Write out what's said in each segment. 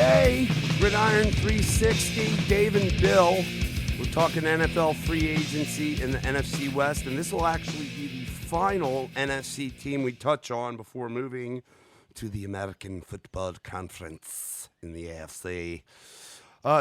Okay, Gridiron 360, Dave and Bill. We're talking NFL free agency in the NFC West, and this will actually be the final NFC team we touch on before moving to the American Football Conference in the AFC.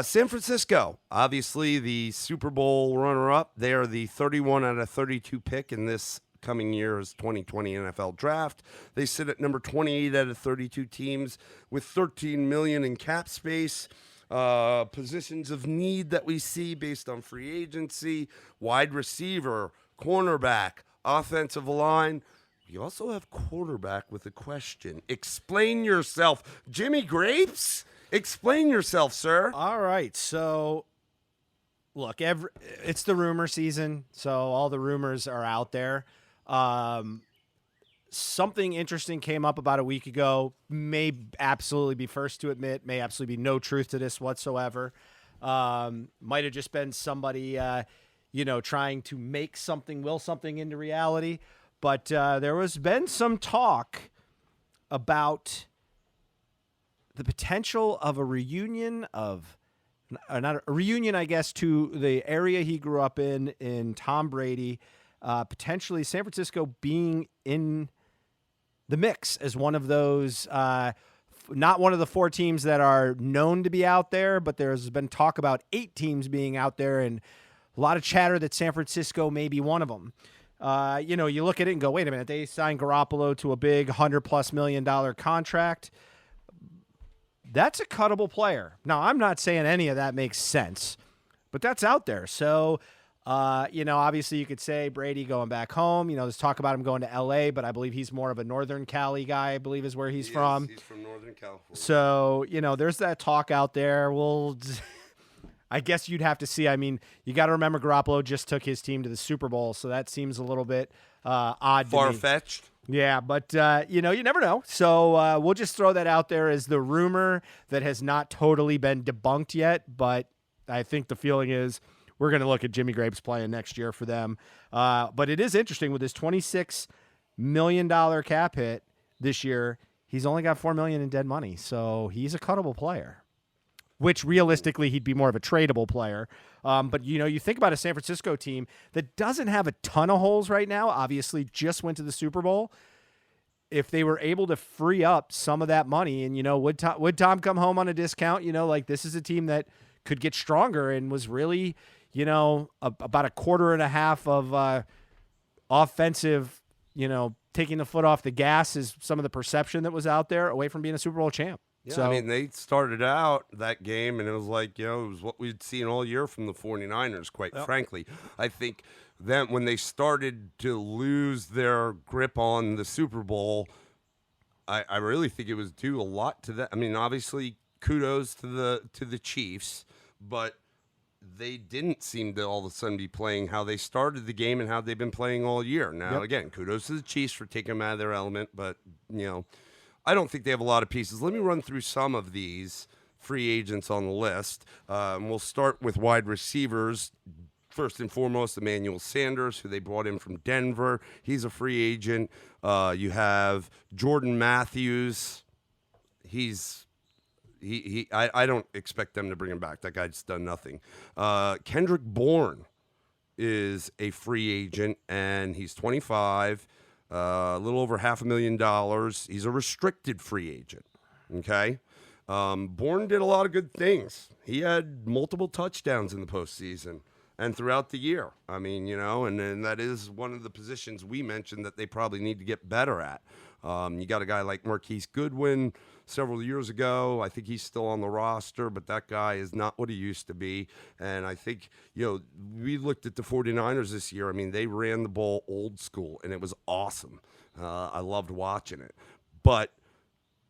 San Francisco, obviously the Super Bowl runner-up. They are the 31 out of 32 pick in this coming year's 2020 NFL Draft. They sit at number 28 out of 32 teams with $13 million in cap space. Positions of need that we see based on free agency, wide receiver, cornerback, offensive line. You also have quarterback with a question. Explain yourself. Jimmy Grapes? Explain yourself, sir. All right. So, look, it's the rumor season, so all the rumors are out there. Something interesting came up about a week ago. May absolutely be first to admit. May absolutely be no truth to this whatsoever. Might have just been somebody, trying to make will something into reality. But there has been some talk about the potential of a reunion not a reunion, I guess, to the area he grew up in Tom Brady, potentially San Francisco being in the mix as one of those, not one of the 4 teams that are known to be out there, but there's been talk about 8 teams being out there and a lot of chatter that San Francisco may be one of them. You look at it and go, wait a minute, they signed Garoppolo to a big $100+ million contract. That's a cuttable player. Now, I'm not saying any of that makes sense, but that's out there. So, obviously you could say Brady going back home. There's talk about him going to L.A., but I believe he's more of a Northern Cali guy, I believe is where he's from. He's from Northern California. So, there's that talk out there. Well, I guess you'd have to see. I mean, you got to remember Garoppolo just took his team to the Super Bowl, so that seems a little bit odd to me. Far-fetched. Yeah, but, you never know. So we'll just throw that out there as the rumor that has not totally been debunked yet, but I think the feeling is we're going to look at Jimmy Grapes playing next year for them. But it is interesting with his $26 million cap hit this year, he's only got $4 million in dead money, so he's a cuttable player, which realistically he'd be more of a tradable player. But, you think about a San Francisco team that doesn't have a ton of holes right now, obviously just went to the Super Bowl. If they were able to free up some of that money and, would Tom come home on a discount? This is a team that could get stronger and was really, about a quarter and a half of offensive, taking the foot off the gas is some of the perception that was out there away from being a Super Bowl champ. Yeah, So, they started out that game, and it was like, it was what we'd seen all year from the 49ers, quite frankly. I think then when they started to lose their grip on the Super Bowl, I really think it was due a lot to that. I mean, obviously, kudos to the Chiefs, but they didn't seem to all of a sudden be playing how they started the game and how they've been playing all year. Now, again, kudos to the Chiefs for taking them out of their element, but, I don't think they have a lot of pieces. Let me run through some of these free agents on the list. We'll start with wide receivers. First and foremost, Emmanuel Sanders, who they brought in from Denver. He's a free agent. You have Jordan Matthews. I don't expect them to bring him back. That guy's done nothing. Kendrick Bourne is a free agent, and he's 25. A little over $500,000. He's a restricted free agent. Okay. Bourne did a lot of good things. He had multiple touchdowns in the postseason and throughout the year. I mean, and that is one of the positions we mentioned that they probably need to get better at. You got a guy like Marquise Goodwin several years ago. I think he's still on the roster, but that guy is not what he used to be. And I think, we looked at the 49ers this year. I mean, they ran the ball old school, and it was awesome. I loved watching it. But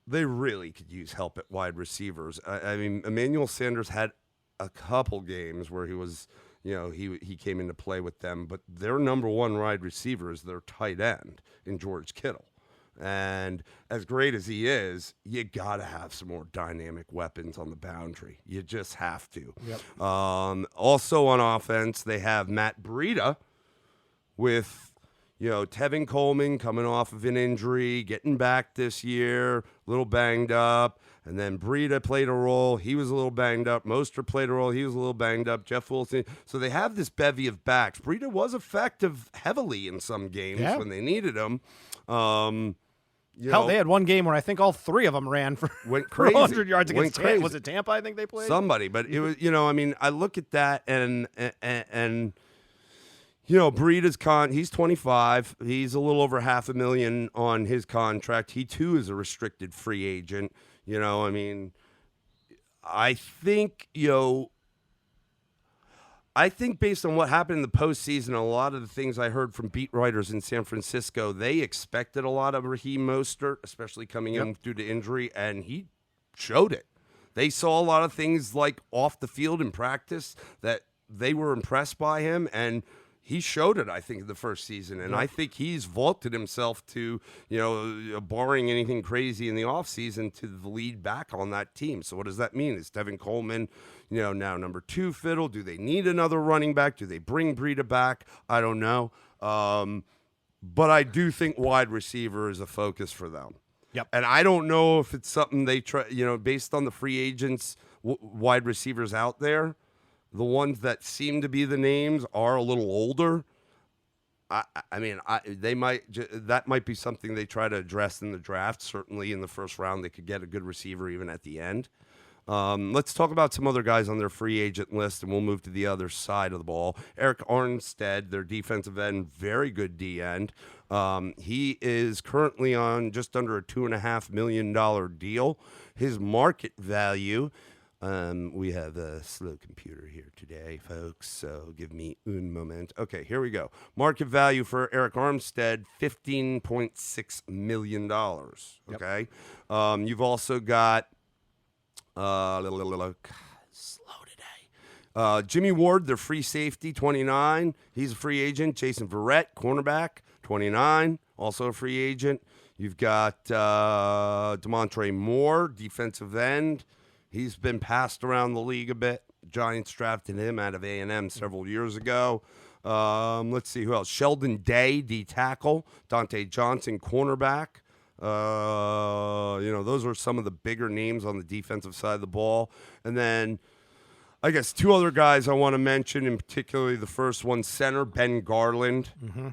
they really could use help at wide receivers. I mean, Emmanuel Sanders had a couple games where he was, he came into play with them, but their number one wide receiver is their tight end in George Kittle. And as great as he is, you got to have some more dynamic weapons on the boundary. You just have to. Yep. Also on offense, they have Matt Breida with, Tevin Coleman coming off of an injury, getting back this year, a little banged up. And then Breida played a role. He was a little banged up. Mostert played a role. He was a little banged up. Jeff Wilson. So they have this bevy of backs. Breida was effective heavily in some games when they needed him. Hell, they had one game where I think all three of them ran for went crazy. 100 yards against Tampa. Was it Tampa? I think they played somebody, but it was. I look at that and Breida's he's 25. He's a little over $500,000 on his contract. He too is a restricted free agent. I think based on what happened in the postseason, a lot of the things I heard from beat writers in San Francisco, they expected a lot of Raheem Mostert, especially coming in due to injury, and he showed it. They saw a lot of things like off the field in practice that they were impressed by him, and he showed it, I think, the first season. And I think he's vaulted himself to, barring anything crazy in the offseason, to the lead back on that team. So what does that mean? Is Tevin Coleman, now number 2 fiddle? Do they need another running back? Do they bring Breida back? I don't know. But I do think wide receiver is a focus for them. Yep. And I don't know if it's something they try, based on the free agents, wide receivers out there. The ones that seem to be the names are a little older. That might be something they try to address in the draft. Certainly in the first round, they could get a good receiver even at the end. Let's talk about some other guys on their free agent list, and we'll move to the other side of the ball. Eric Armstead, their defensive end, very good D end. He is currently on just under a $2.5 million deal. His market value. We have a slow computer here today, folks, so give me un moment. Okay, here we go. Market value for Eric Armstead, $15.6 million, okay? Yep. You've also got, slow today. Jimmy Ward, their free safety, 29. He's a free agent. Jason Verrett, cornerback, 29, also a free agent. You've got Demontre Moore, defensive end. He's been passed around the league a bit. Giants drafted him out of A&M several years ago. Let's see who else. Sheldon Day, D-tackle. Dante Johnson, cornerback. Those are some of the bigger names on the defensive side of the ball. And then I guess 2 other guys I want to mention, and particularly the first one, center Ben Garland. Mm-hmm.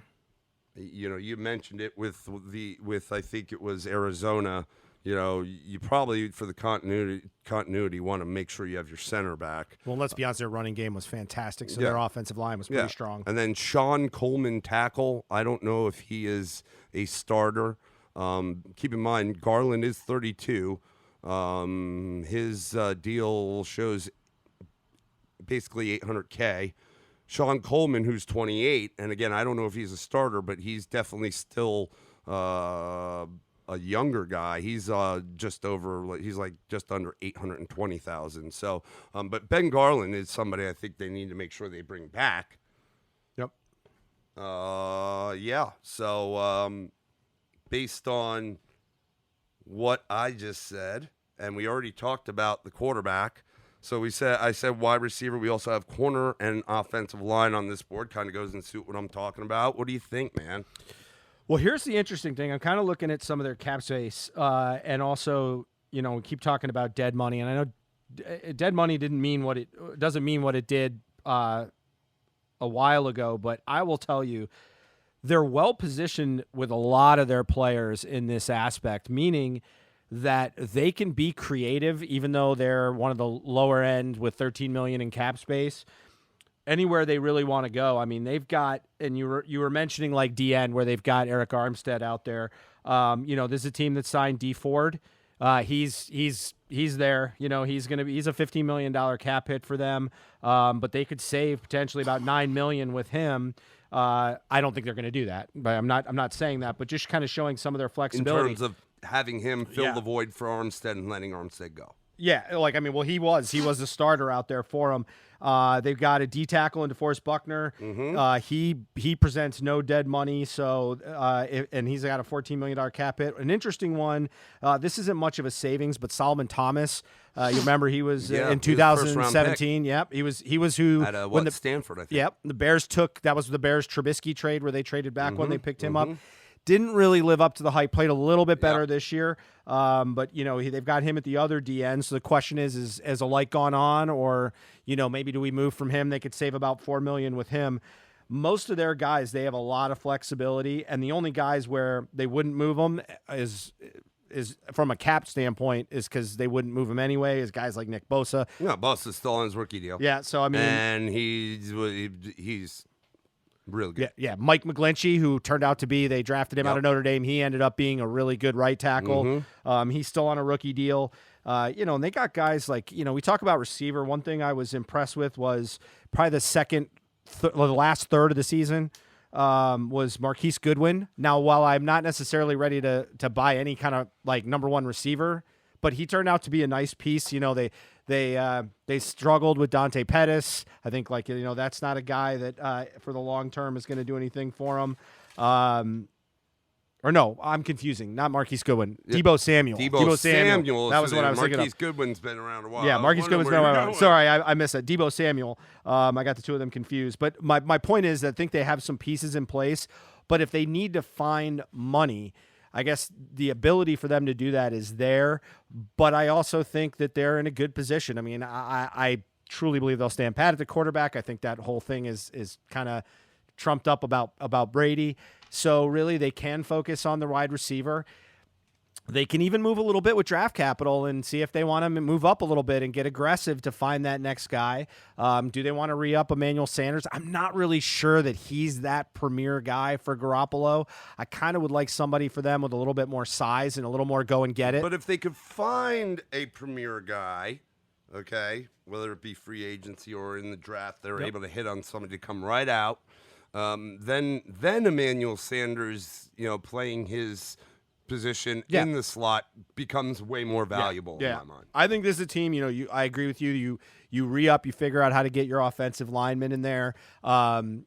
You mentioned it with I think it was Arizona. You probably, for the continuity, want to make sure you have your center back. Well, let's be honest, their running game was fantastic, so their offensive line was pretty strong. And then Sean Coleman, tackle. I don't know if he is a starter. Keep in mind, Garland is 32. His deal shows basically $800K. Sean Coleman, who's 28, and again, I don't know if he's a starter, but he's definitely still a younger guy. He's just under 820,000. So, but Ben Garland is somebody I think they need to make sure they bring back. Yep. Yeah. So, based on what I just said, and we already talked about the quarterback. So I said wide receiver. We also have corner and offensive line on this board. Kind of goes in suit what I'm talking about. What do you think, man? Well, here's the interesting thing. I'm kind of looking at some of their cap space, and also, we keep talking about dead money, and I know dead money doesn't mean what it did a while ago, but I will tell you, they're well positioned with a lot of their players in this aspect, meaning that they can be creative, even though they're one of the lower end with $13 million in cap space. Anywhere they really want to go. I mean, they've got, and you were mentioning like DN, where they've got Eric Armstead out there. This is a team that signed D Ford. He's there. He's a $15 million cap hit for them. But they could save potentially about $9 million with him. I don't think they're going to do that, but I'm not saying that, but just kind of showing some of their flexibility in terms of having him fill the void for Armstead and letting Armstead go. Yeah, he was the starter out there for him. They've got a D tackle in DeForest Buckner. He presents no dead money, so and he's got a $14 million cap hit. An interesting one. This isn't much of a savings, but Solomon Thomas. You remember he was in 2017. Yep, he was who at Stanford, I think. Yep, the Bears took. That was the Bears Trubisky trade where they traded back when they picked him up. Didn't really live up to the hype. Played a little bit better this year, but they've got him at the other DN. So the question is a light gone on, or maybe do we move from him? They could save about $4 million with him. Most of their guys, they have a lot of flexibility, and the only guys where they wouldn't move them is from a cap standpoint is because they wouldn't move him anyway. Is guys like Nick Bosa. Yeah, Bosa's still on his rookie deal. Yeah, so I mean, and he's really good. Yeah. Mike McGlinchey, who turned out to be, they drafted him out of Notre Dame. He ended up being a really good right tackle. He's still on a rookie deal. And they got guys like, we talk about receiver. One thing I was impressed with was probably the last third of the season was Marquise Goodwin. Now, while I'm not necessarily ready to buy any kind of like number one receiver, but he turned out to be a nice piece. They struggled with Dante Pettis. I think that's not a guy that for the long term is going to do anything for him. Or no, I'm confusing. Not Marquise Goodwin. Debo Samuel. Debo Samuel. That was what I was thinking of. Marquise Goodwin's been around a while. Yeah, Marquise Goodwin's been around. Sorry, I missed that. Debo Samuel. I got the two of them confused. But my point is that I think they have some pieces in place. But if they need to find money, I guess the ability for them to do that is there. But I also think that they're in a good position. I mean, I truly believe they'll stand pat at the quarterback. I think that whole thing is kind of trumped up about Brady. So really they can focus on the wide receiver. They can even move a little bit with draft capital and see if they want to move up a little bit and get aggressive to find that next guy. Do they want to re-up Emmanuel Sanders? I'm not really sure that he's that premier guy for Garoppolo. I kind of would like somebody for them with a little bit more size and a little more go and get it. But if they could find a premier guy, okay, whether it be free agency or in the draft, they're able to hit on somebody to come right out. Then Emmanuel Sanders, playing his position in the slot becomes way more valuable in my mind. I think this is a team, I agree with you. You re-up, you figure out how to get your offensive linemen in there. Do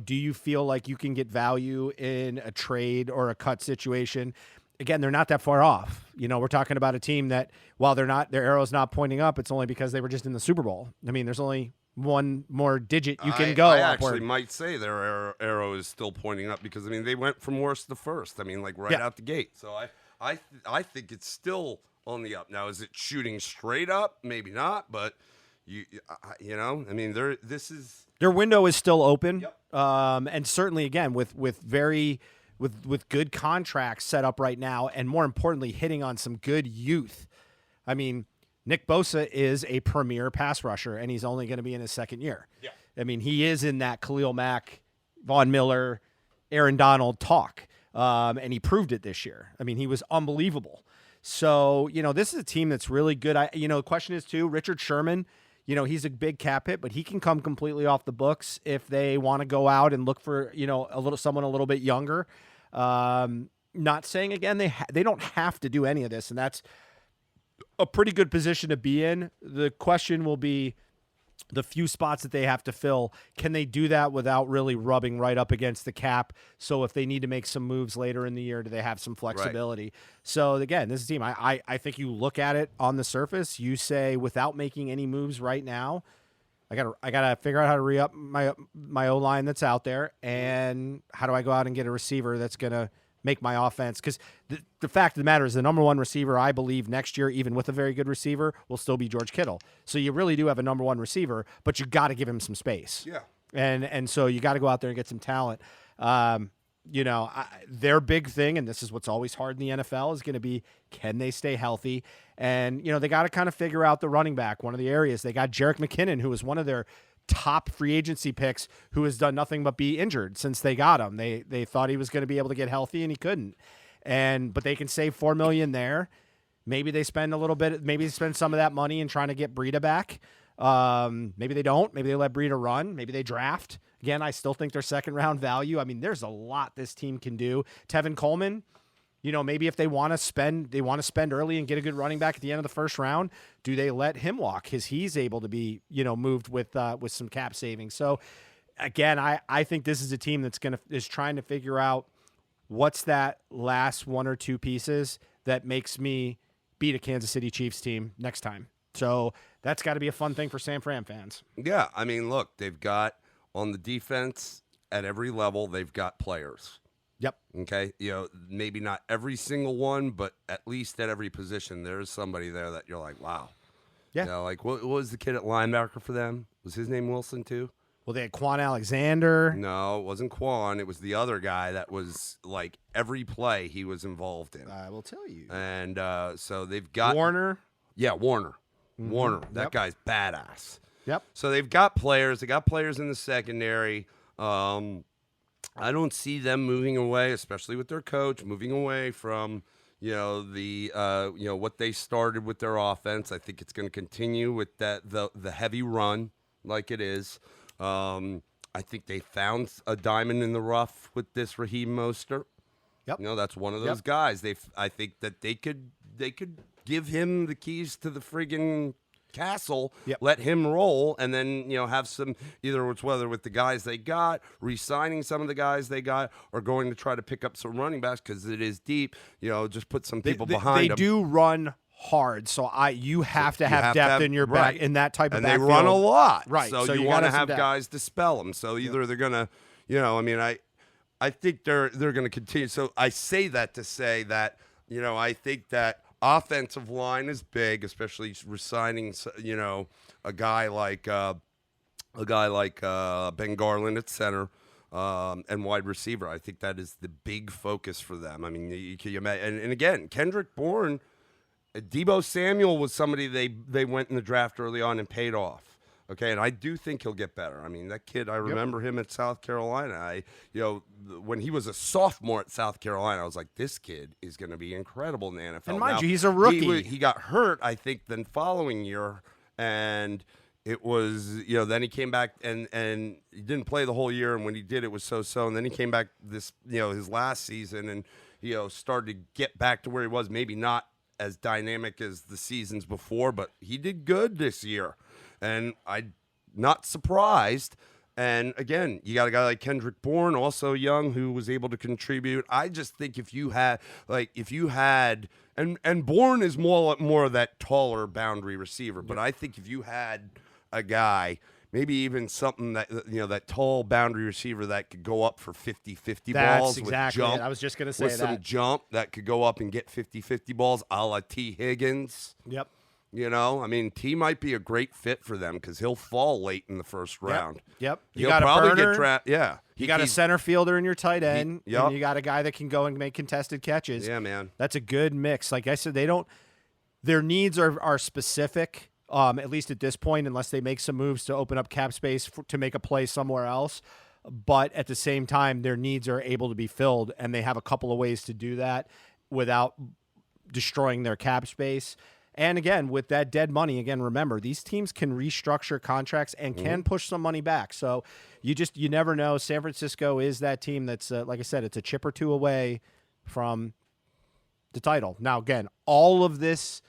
you feel like you can get value in a trade or a cut situation? Again, they're not that far off. We're talking about a team that while their arrow's not pointing up, it's only because they were just in the Super Bowl. I mean, there's only one more digit you can go. I actually might say their arrow is still pointing up because they went from worst to first. Out the gate. So I think it's still on the up. Now, is it shooting straight up? Maybe not, but their window is still open. And certainly again with good contracts set up right now, and more importantly, hitting on some good youth. I mean, Nick Bosa is a premier pass rusher, and he's only going to be in his second year. Yeah. I mean, he is in that Khalil Mack, Von Miller, Aaron Donald talk, and he proved it this year. I mean, he was unbelievable. So, this is a team that's really good. The question is, too, Richard Sherman, he's a big cap hit, but he can come completely off the books if they want to go out and look for, someone a little bit younger. Not saying, again, they don't have to do any of this, and that's a pretty good position to be in. The question will be the few spots that they have to fill. Can they do that without really rubbing right up against the cap? So if they need to make some moves later in the year, do they have some flexibility? Right. So again, this is a team. I think you look at it on the surface, you say without making any moves right now, I gotta figure out how to re-up my O-line that's out there, and how do I go out and get a receiver that's gonna make my offense, because the fact of the matter is the number one receiver, I believe, next year, even with a very good receiver, will still be George Kittle. So you really do have a number one receiver, but you got to give him some space. Yeah. And so you got to go out there and get some talent. Their big thing, and this is what's always hard in the NFL, is going to be, can they stay healthy? And, they got to kind of figure out the running back. One of the areas, they got Jerick McKinnon, who was one of their top free agency picks, who has done nothing but be injured since they got him. They thought he was going to be able to get healthy, and he couldn't. But they can save $4 million there. Maybe they spend a little bit. Maybe they spend some of that money in trying to get Breida back. Maybe they don't. Maybe they let Breida run. Maybe they draft. Again, I still think they're second round value. I mean, there's a lot this team can do. Tevin Coleman, maybe if they want to spend early and get a good running back at the end of the first round, do they let him walk? Because he's able to be, moved with some cap savings. So again, I think this is a team that's is trying to figure out what's that last one or two pieces that makes me beat a Kansas City Chiefs team next time. So that's got to be a fun thing for San Fran fans. Yeah, I mean, look, they've got on the defense at every level, they've got players. Yep. Okay. Maybe not every single one, but at least at every position, there's somebody there that you're like, wow. Yeah. Like what was the kid at linebacker for them? Was his name Wilson too? Well, they had Quan Alexander. No, it wasn't Quan. It was the other guy that was like every play he was involved in. I will tell you. And so they've got Warner. Yeah, Warner. Mm-hmm. Warner. That Yep. guy's badass. Yep. So they've got players. They got players in the secondary. I don't see them moving away, especially with their coach, moving away from what they started with their offense. I think it's going to continue with the heavy run like it is. I think they found a diamond in the rough with this Raheem Mostert. Yep. That's one of those guys. I think that they could give him the keys to the friggin' castle, let him roll, and then have some whether with the guys they got, re-signing some of the guys they got, or going to try to pick up some running backs because it is deep. Just put some people behind them. They do run hard, so you have to have depth in your back in that type of and backfield. they run a lot, right? So you want to have guys to spell them. So either they're gonna, I think they're gonna continue. So I say that to say that I think that offensive line is big, especially resigning, a guy like Ben Garland at center and wide receiver. I think that is the big focus for them. I mean, and again, Kendrick Bourne, Deebo Samuel was somebody they went in the draft early on and paid off. Okay, and I do think he'll get better. I mean, that kid, I remember him at South Carolina. When he was a sophomore at South Carolina, I was like, this kid is going to be incredible in the NFL. And mind you, he's a rookie. He got hurt, I think, the following year, and it was, then he came back and he didn't play the whole year, and when he did, it was so-so, and then he came back his last season and, started to get back to where he was, maybe not as dynamic as the seasons before, but he did good this year. And I'm not surprised. And again, you got a guy like Kendrick Bourne, also young, who was able to contribute. I just think if you had, and Bourne is more of that taller boundary receiver. But I think if you had a guy, maybe even something that, that tall boundary receiver that could go up for 50-50 balls exactly with jump. I was just going to say with some jump that could go up and get 50-50 balls, a la T. Higgins. Yep. T might be a great fit for them because he'll fall late in the first round. Yep. You got probably get drafted. Yeah. You got a center fielder in your tight end, Yep. and you got a guy that can go and make contested catches. Yeah, man. That's a good mix. Like I said, their needs are specific, at least at this point, unless they make some moves to open up cap space to make a play somewhere else. But at the same time, their needs are able to be filled, and they have a couple of ways to do that without destroying their cap space. And again, with that dead money, remember, these teams can restructure contracts and can push some money back. So you never know. San Francisco is that team that's, like I said, it's a chip or two away from the title. Now, again, all of this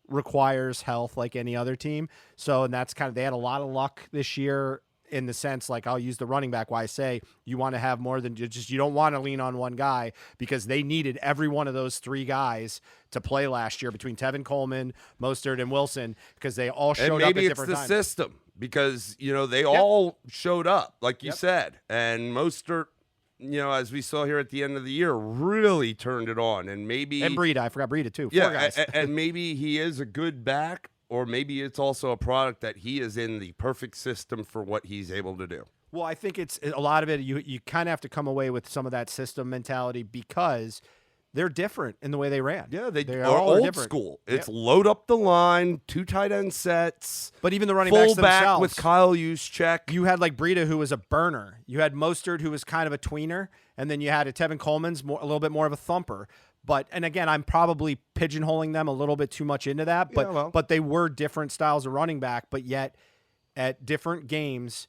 requires health like any other team. So, and that's they had a lot of luck this year in the sense, like I'll use the running back why I say you want to have more than you don't want to lean on one guy because they needed every one of those three guys to play last year between Tevin Coleman, Mostert, and Wilson because they all showed up at different times. Maybe it's the system because, they all showed up, like you said. And Mostert, as we saw here at the end of the year, really turned it on. And Breida, I forgot Breida too. Yeah, Four guys. and maybe he is a good back. Or maybe it's also a product that he is in the perfect system for what he's able to do. Well, I think it's a lot of it. You kind of have to come away with some of that system mentality because they're different in the way they ran. Yeah, they are all old school. It's load up the line, two tight end sets. But even the running backs fullback themselves. with Kyle Juszczyk. You had like Breida, who was a burner. You had Mostert, who was kind of a tweener. And then you had a Tevin Coleman's a little bit more of a thumper. And again, I'm probably pigeonholing them a little bit too much into that, but they were different styles of running back, but yet at different games,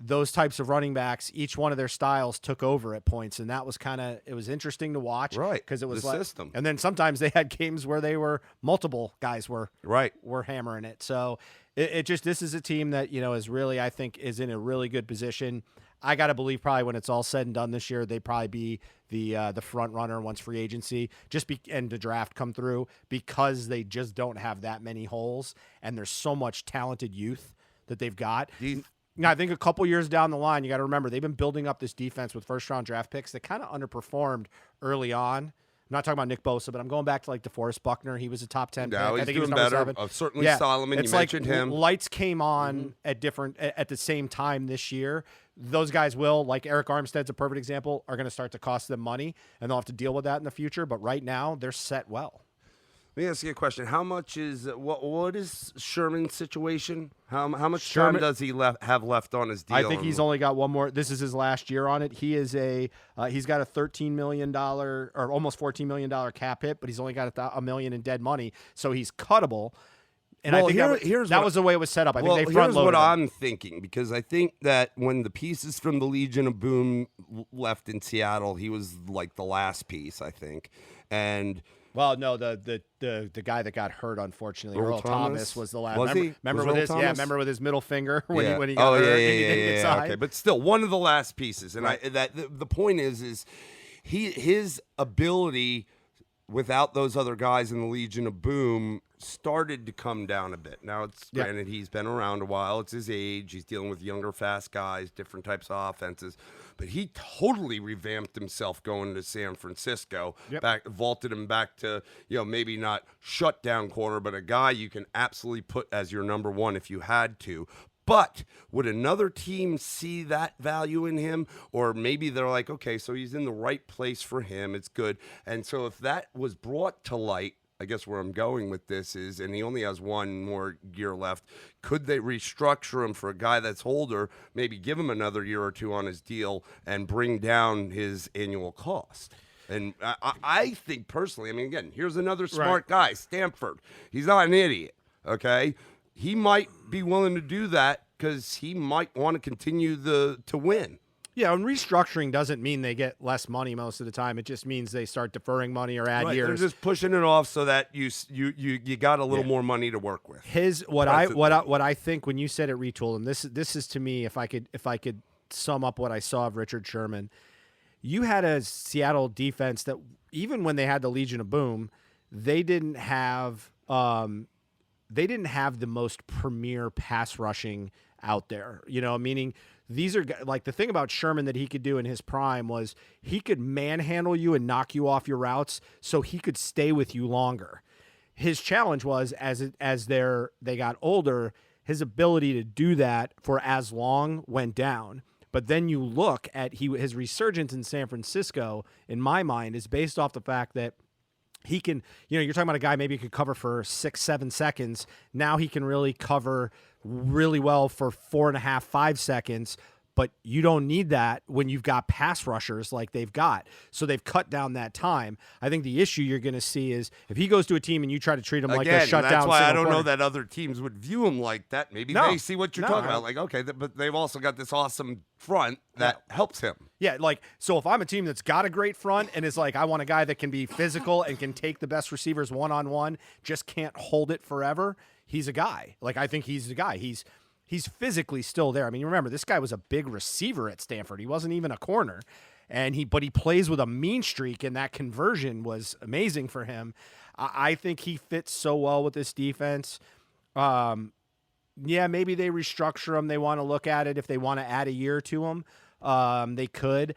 those types of running backs, each one of their styles took over at points, and that was it was interesting to watch, Right, Because it was the system. and then sometimes they had games where they were multiple guys were hammering it. So it just, this is a team that is really, I think, is in a really good position. I got to believe probably when it's all said and done this year, they probably be the front runner once free agency and the draft come through, because they just don't have that many holes, and there's so much talented youth that they've got. I think a couple years down the line, you got to remember, they've been building up this defense with first-round draft picks that kind of underperformed early on. I'm not talking about Nick Bosa, but I'm going back to like DeForest Buckner. He was a top 10 pick. Now he's I think doing he was number better. 7. Certainly Solomon, it's you mentioned him. Lights came on at the same time this year. Those guys will, like Eric Armstead's a perfect example, are going to start to cost them money, and they'll have to deal with that in the future. But right now, they're set well. Let me ask you a question. How much is what is Sherman's situation? How much time does he have left on his deal? I think he's only got one more. This is his last year on it. He is he's got a $13 million or almost $14 million cap hit, but he's only got $1 million in dead money, so he's cuttable. And I think that was the way it was set up. I think they front loaded. Here's what I'm thinking, because I think that when the pieces from the Legion of Boom left in Seattle, he was like the last piece, I think, and. Well, no, the guy that got hurt, unfortunately, Earl Thomas was the last. Remember with his middle finger when he got hurt and he didn't get signed? Okay, but still one of the last pieces. And right. The point is his ability without those other guys in the Legion of Boom started to come down a bit. Now, it's granted he's been around a while. It's his age. He's dealing with younger, fast guys, different types of offenses. But he totally revamped himself going to San Francisco. Vaulted him back to, maybe not shutdown corner, but a guy you can absolutely put as your number one if you had to. But would another team see that value in him? Or maybe they're like, okay, so he's in the right place for him. It's good. And so if that was brought to light, I guess where I'm going with this is, and he only has one more year left, could they restructure him for a guy that's older, maybe give him another year or two on his deal and bring down his annual cost? And I think personally, I mean, again, here's another smart guy, Stanford. He's not an idiot, okay? He might be willing to do that because he might want to continue to win. Yeah, and restructuring doesn't mean they get less money most of the time. It just means they start deferring money or add years. They're just pushing it off so that you got a little more money to work with. What I think when you said it, retooled him. This is to me, if I could sum up what I saw of Richard Sherman, you had a Seattle defense that even when they had the Legion of Boom, they didn't have the most premier pass rushing out there. Meaning. These are like the thing about Sherman that he could do in his prime was he could manhandle you and knock you off your routes so he could stay with you longer. His challenge was as they got older, his ability to do that for as long went down. But then you look at his resurgence in San Francisco, in my mind, is based off the fact that he can, you're talking about a guy maybe could cover for 6-7 seconds. Now he can really cover really well for 4.5, 5 seconds, but you don't need that when you've got pass rushers like they've got. So they've cut down that time. I think the issue you're going to see is if he goes to a team and you try to treat him like a shutdown. That's why I don't know that other teams would view him like that. Maybe they see what you're talking about. Like, okay, but they've also got this awesome front that helps him. Yeah, like, so if I'm a team that's got a great front and is like, I want a guy that can be physical and can take the best receivers one-on-one, just can't hold it forever, he's a guy. Like, I think he's the guy. He's physically still there. I mean, remember, this guy was a big receiver at Stanford. He wasn't even a corner. But he plays with a mean streak, and that conversion was amazing for him. I think he fits so well with this defense. Maybe they restructure him. They want to look at it. If they want to add a year to him, they could.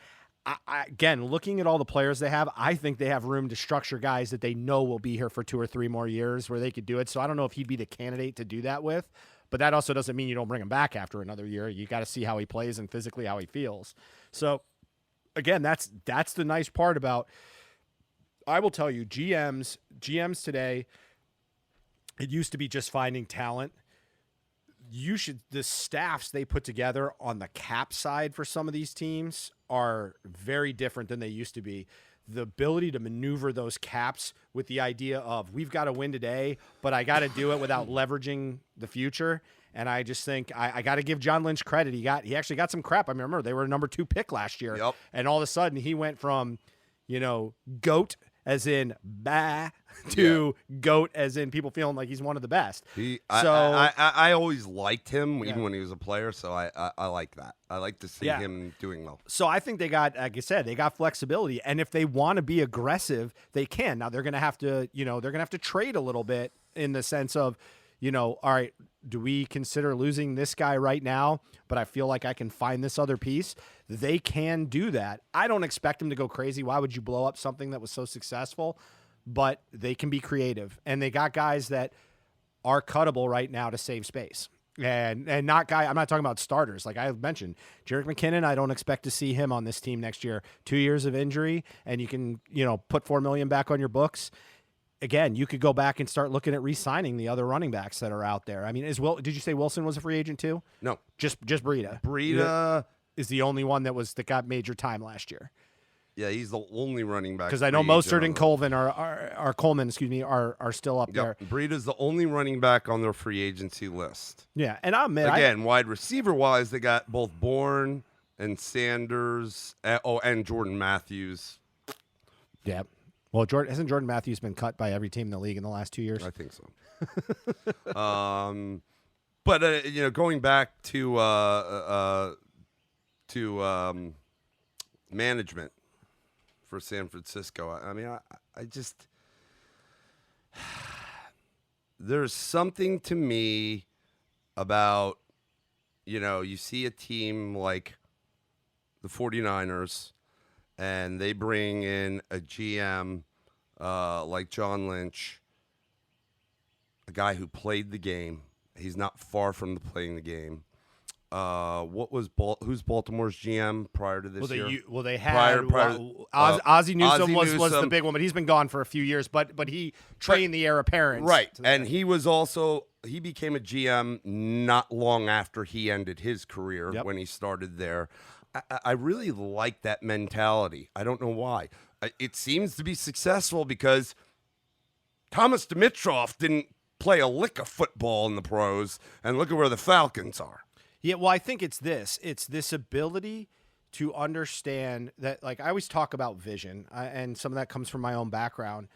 Again, looking at all the players they have, I think they have room to structure guys that they know will be here for 2 or 3 more years where they could do it. So I don't know if he'd be the candidate to do that with, but that also doesn't mean you don't bring him back after another year. You got to see how he plays and physically how he feels. So again, that's the nice part about, I will tell you, GMs today, it used to be just finding talent. The staffs they put together on the cap side for some of these teams are very different than they used to be. The ability to maneuver those caps with the idea of we've got to win today, but I got to do it without leveraging the future. And I just think I got to give John Lynch credit. He actually got some crap. I remember they were a number 2 pick last year. Yep. And all of a sudden he went from, GOAT as in bah to GOAT as in people feeling like he's one of the best. I always liked him even when he was a player, so I like that. I like to see him doing well. So I think they got, like I said, they got flexibility, and if they want to be aggressive, they can. Now they're going to have to, they're going to have to trade a little bit in the sense of, all right, do we consider losing this guy right now? But I feel like I can find this other piece. They can do that. I don't expect them to go crazy. Why would you blow up something that was so successful? But they can be creative, and they got guys that are cuttable right now to save space. And not I'm not talking about starters. Like I mentioned, Jerick McKinnon, I don't expect to see him on this team next year. 2 years of injury, and you can, put $4 million back on your books. Again, you could go back and start looking at re-signing the other running backs that are out there. I mean, did you say Wilson was a free agent too? No, just Breida. Breida is the only one that got major time last year. Yeah, he's the only running back. Because I know Mostert and Coleman are still up there. Breida's the only running back on their free agency list. Yeah, and wide receiver wise, they got both Bourne and Sanders. And Jordan Matthews. Yeah. Well, hasn't Jordan Matthews been cut by every team in the league in the last 2 years? I think so. But going back to management for San Francisco, I mean, I just there's something to me about you see a team like the 49ers. And they bring in a GM like John Lynch, a guy who played the game. He's not far from playing the game. Who's Baltimore's GM prior to this year? They had Ozzie Newsome was the big one, but he's been gone for a few years. But he trained the heir apparent, right? And he became a GM not long after he ended his career when he started there. I really like that mentality. I don't know why. It seems to be successful because Thomas Dimitroff didn't play a lick of football in the pros, and look at where the Falcons are. Yeah, well, I think it's this ability to understand that, like I always talk about vision, and some of that comes from my own background.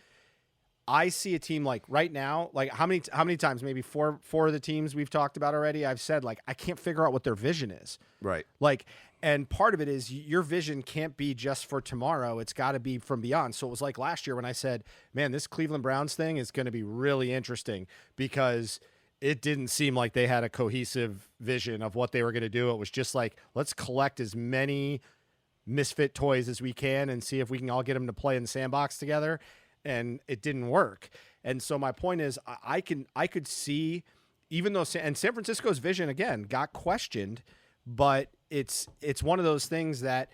I see a team like right now, like how many times, maybe four of the teams we've talked about already, I've said, like, I can't figure out what their vision is. Right. Like, and part of it is your vision can't be just for tomorrow. It's got to be from beyond. So it was like last year when I said, man, this Cleveland Browns thing is going to be really interesting because it didn't seem like they had a cohesive vision of what they were going to do. It was just like, let's collect as many misfit toys as we can and see if we can all get them to play in the sandbox together. And it didn't work. And so my point is, I could see, even though San Francisco's vision again got questioned, but it's one of those things that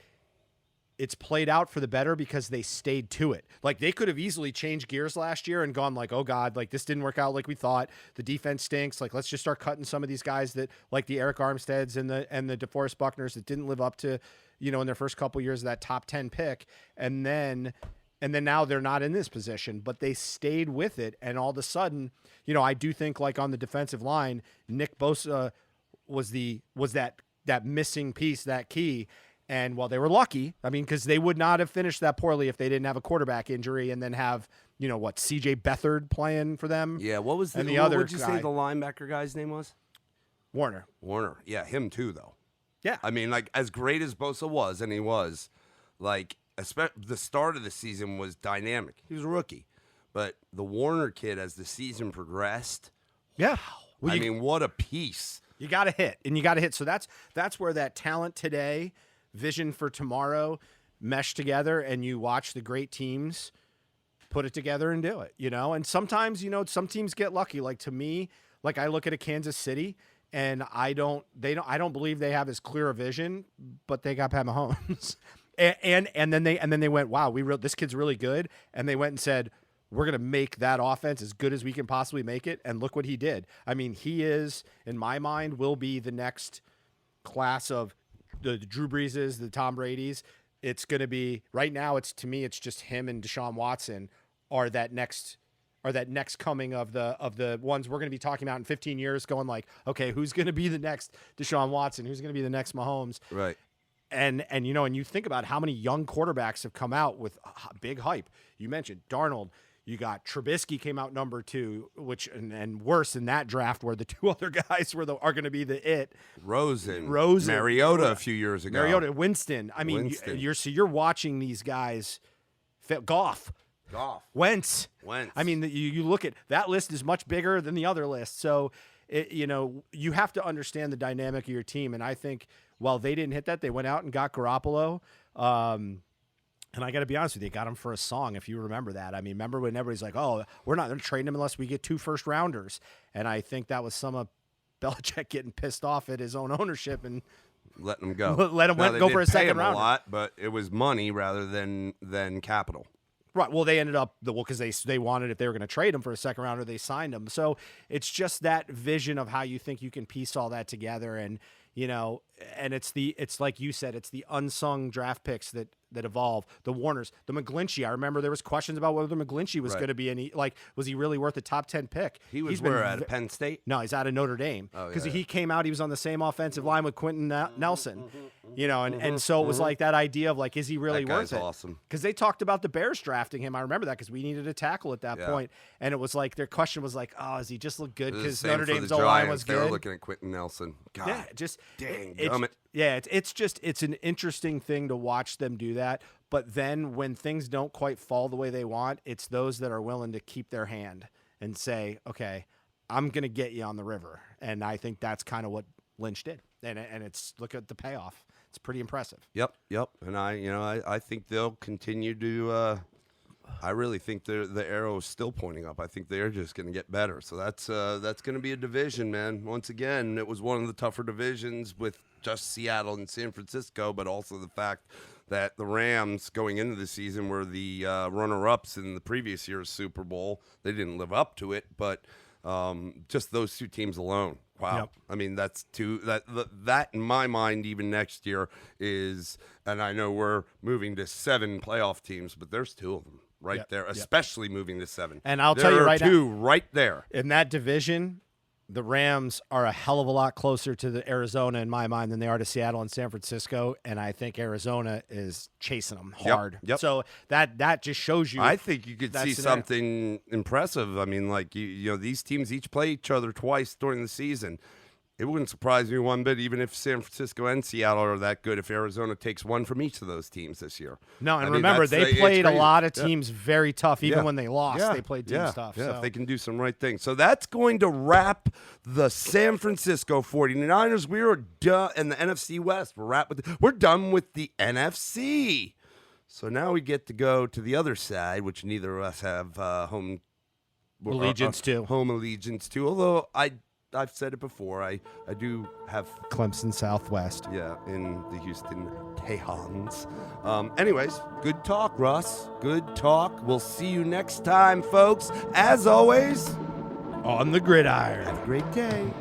it's played out for the better because they stayed to it. Like they could have easily changed gears last year and gone like, oh God, like this didn't work out like we thought. The defense stinks. Like let's just start cutting some of these guys that like the Eric Armsteads and the DeForest Buckners that didn't live up to, in their first couple years of that top 10 pick, and then now they're not in this position, but they stayed with it. And all of a sudden, I do think like on the defensive line, Nick Bosa was that missing piece, that key. And while they were lucky, I mean, because they would not have finished that poorly if they didn't have a quarterback injury and then have, CJ Beathard playing for them. Yeah, what was the other what did you say the linebacker guy's name was? Warner. Yeah, him too, though. Yeah. I mean, like, as great as Bosa was, and he was, like, the start of the season was dynamic. He was a rookie. But the Warner kid, as the season progressed, yeah. Well, what a piece. You got to hit, and you got to hit. So that's where that talent today, vision for tomorrow mesh together, and you watch the great teams put it together and do it, And sometimes, some teams get lucky. Like to me, like I look at a Kansas City, and I don't believe they have as clear a vision, but they got Pat Mahomes. And then they went, wow, this kid's really good. And they went and said, we're going to make that offense as good as we can possibly make it. And look what he did. I mean, he is, in my mind, will be the next class of the Drew Breeses, the Tom Brady's. It's going to be, right now, to me, it's just him and Deshaun Watson are that next are that next coming of the ones we're going to be talking about in 15 years, going like, okay, who's going to be the next Deshaun Watson? Who's going to be the next Mahomes? Right. And you think about how many young quarterbacks have come out with big hype. You mentioned Darnold. You got Trubisky came out number 2, which and worse in that draft where the 2 other guys are going to be the it. Rosen, Mariota a few years ago. Mariota, Winston. I mean, Winston. you're watching these guys. Goff. Wentz. I mean, you look at that list is much bigger than the other list. So, you have to understand the dynamic of your team. And I think while they didn't hit that, they went out and got Garoppolo. And I got to be honest with you, they got him for a song, if you remember that. I mean, remember when everybody's like, oh, we're not going to trade him unless we get 2 first-rounders. And I think that was some of Belichick getting pissed off at his own ownership and letting him go. Let him go for a second rounder. A lot, but it was money rather than capital. Right. Well, they ended up because they wanted, if they were going to trade him for a second rounder, they signed him. So it's just that vision of how you think you can piece all that together, and and it's like you said, it's the unsung draft picks that evolve. The Warners, the McGlinchey. I remember there was questions about whether McGlinchey was going to be any, was he really worth a top 10 pick? He's where at Penn State? No, he's out of Notre Dame because he came out. He was on the same offensive line with Quentin Nelson, and so it was like that idea of like, is he really worth it? Awesome. Because they talked about the Bears drafting him. I remember that because we needed a tackle at that point, and it was like their question was like, oh, does he just look good because Notre Dame's O-line was good? They were looking at Quentin Nelson. God, yeah, just dang, it's an interesting thing to watch them do that. But then when things don't quite fall the way they want, it's those that are willing to keep their hand and say, okay, I'm going to get you on the river. And I think that's kind of what Lynch did. And it's, look at the payoff. It's pretty impressive. Yep. And I think they'll continue to, I really think the arrow is still pointing up. I think they're just going to get better. So that's going to be a division, man. Once again, it was one of the tougher divisions with just Seattle and San Francisco, but also the fact that the Rams going into the season were the runner-ups in the previous year's Super Bowl. They didn't live up to it, but just those 2 teams alone. Wow. Yep. I mean, that's that in my mind, even next year is, and I know we're moving to 7 playoff teams, but there's 2 of them right there, especially moving to 7. And I'll tell you right now, 2 right there. In that division, the Rams are a hell of a lot closer to the Arizona in my mind than they are to Seattle and San Francisco, and I think Arizona is chasing them hard. Yep. So that just shows you. I think you could see something impressive. I mean, like these teams each play each other twice during the season. It wouldn't surprise me one bit, even if San Francisco and Seattle are that good, if Arizona takes 1 from each of those teams this year. No, and remember, they played a lot of teams very tough. Even when they lost, they played teams tough. Yeah, so. if they can do some right things. So that's going to wrap the San Francisco 49ers. We are done in the NFC West. We're done with the NFC. So now we get to go to the other side, which neither of us have home allegiance to. Although I've said it before. I do have Clemson Southwest. Yeah, in the Houston Texans. Anyways, good talk, Russ. Good talk. We'll see you next time, folks. As always, on the gridiron. Have a great day.